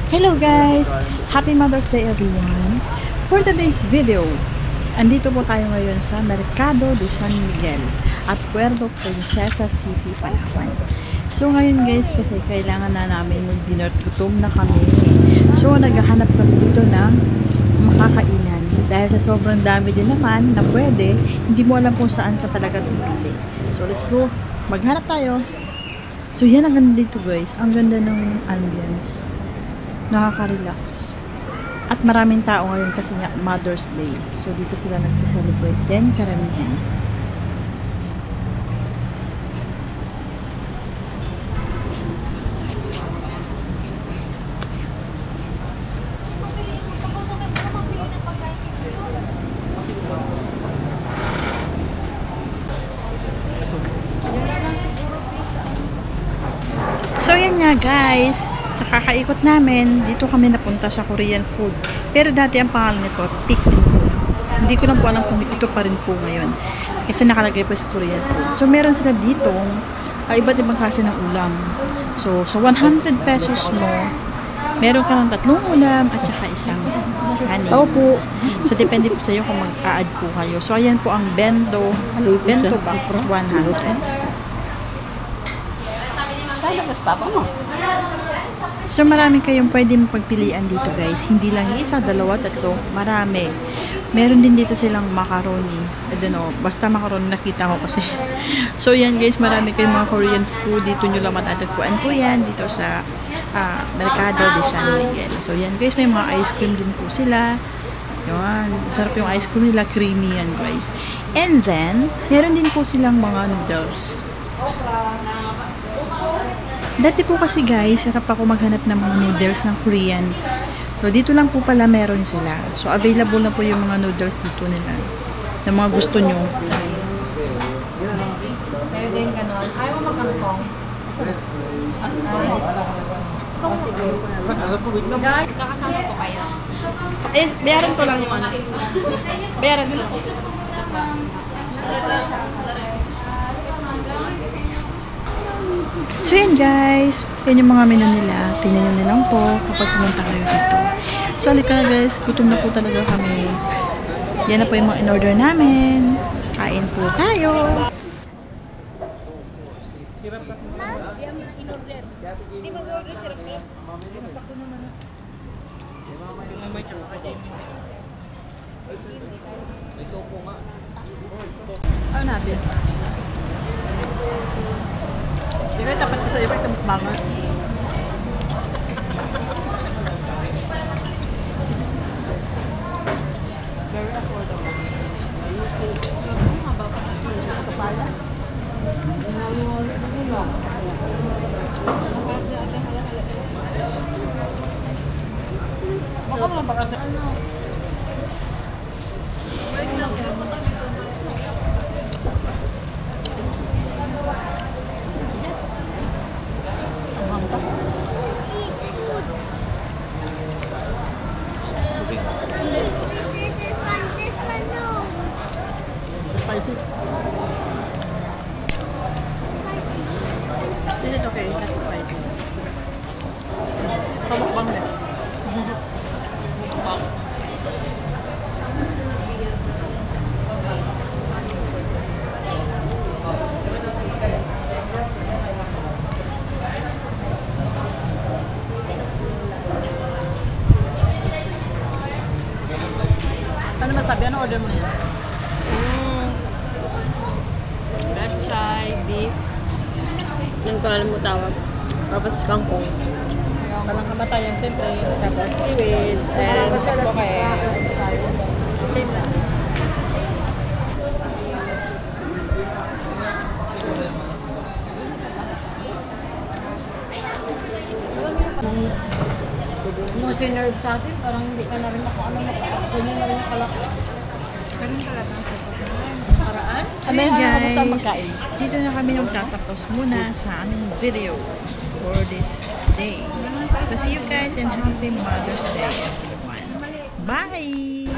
Hello guys! Happy Mother's Day everyone! For today's video, andito po tayo ngayon sa Mercado de San Miguel at Puerto Princesa City, Palawan. So ngayon guys, kasi kailangan na namin mag-dinner, gutom na kami. So naghahanap kami dito ng makakainan. Dahil sa sobrang dami din naman na pwede, hindi mo alam kung saan ka talaga pipili. So let's go! Maghanap tayo! So yan ang ganda dito guys, ang ganda ng ambience. Nakaka-relax. At maraming tao ngayon kasi nga Mother's Day. So dito sila nagsiselebrate din karamihan. So yan nga guys, sa kakaikot namin, dito kami napunta sa Korean food. Pero dati ang pangalan nito, Picnic Food. Hindi ko lang po alam kung ito pa rin po ngayon. Kasi nakalagay po sa Korean food. So meron sila dito, iba't ibang klase ng ulam. So sa 100 pesos mo, meron ka ng 3 ulam at saka isang kanin. Opo. So depende po sa iyo kung mag-a-add po kayo. So ayan po ang bento box 100. So marami kayong pwede pagpilian dito guys. Hindi lang isa, dalawa, tatlo. Marami. Meron din dito silang macaroni. I don't know. Basta macaroni nakita ko kasi. So yan guys, marami kayong mga Korean food. Dito nyo lang matatagpuan po yan. Dito sa Mercado de San Miguel. So yan guys, may mga ice cream din po sila. Yan. Masarap yung ice cream nila. Creamy yan guys. And then, meron din po silang mga noodles. Dati po kasi guys, sarap ako maghanap ng mga noodles ng Korean. So dito lang po pala meron sila. So available na po yung mga noodles dito nila. Ng mga gusto nyo. Sa'yo din ganon. Ayaw mo magkantong. Guys, kakasama ko kayo. Eh, bayaran ko lang yung ano. Bayaran ko lang. So yan guys, yan yung mga menu nila. Tingnan nyo nilang po kapag pumunta kayo dito. So halika na guys, gutom na po talaga kami. Yan na po yung mga in-order namin. Kain po tayo. Hindi mag-order sirap eh. Ano natin? Hindi ko tapat sa iyo, ito mukbangers. Very affordable. Baka mo lang baka ano? Spicy. This is okay, not spicy. Kamukbang din. Ano masabi? Ano order mo nila? Chai, beef. Yan ko alam mo tawag. Tapos kangkong. Walang kamatayan, siyempre. Tapos seaweed. And okay. Same lang. Mo sinerve sa atin, parang hindi ka na rin ano kunin na rin yung kalaki. Ganun talaga ang paraan. So guys, dito na kami magtatapos muna sa aming video for this day. So see you guys and happy Mother's Day everyone. Bye!